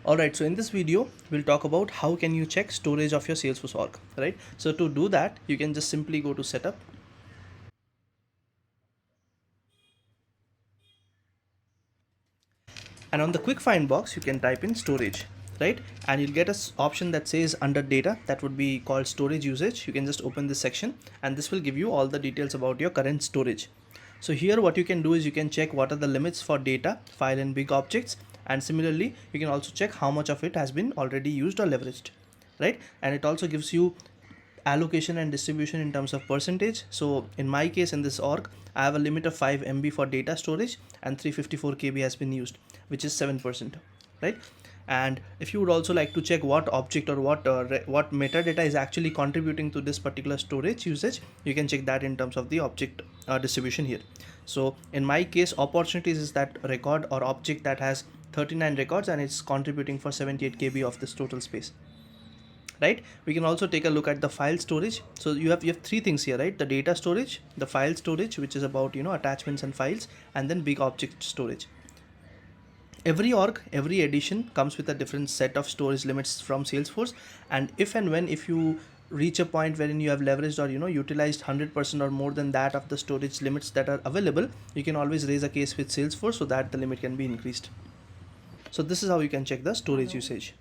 Alright, so in this video, we'll talk about how can you check storage of your Salesforce org, right? So to do that, you can just simply go to setup. And on the quick find box, you can type in storage, right? And you'll get an option that says under data, that would be called storage usage. You can just open this section and this will give you all the details about your current storage. So here what you can do is you can check what are the limits for data, file and big objects. And similarly, you can also check how much of it has been already used or leveraged, right? And it also gives you allocation and distribution in terms of percentage. So in my case, in this org, I have a limit of 5 MB for data storage and 354 KB has been used, which is 7%, right? And if you would also like to check what object or what metadata is actually contributing to this particular storage usage, you can check that in terms of the object distribution here. So in my case, opportunities is that record or object that has 39 records and it's contributing for 78 KB of this total space, right? We can also take a look at the file storage. So you have three things here, right? The data storage, the file storage, which is about attachments and files, and then big object storage. Every org, every edition comes with a different set of storage limits from Salesforce, and if you reach a point wherein you have leveraged or utilized 100% or more than that of the storage limits that are available, you can always raise a case with Salesforce so that the limit can be increased. So this is how you can check the storage usage.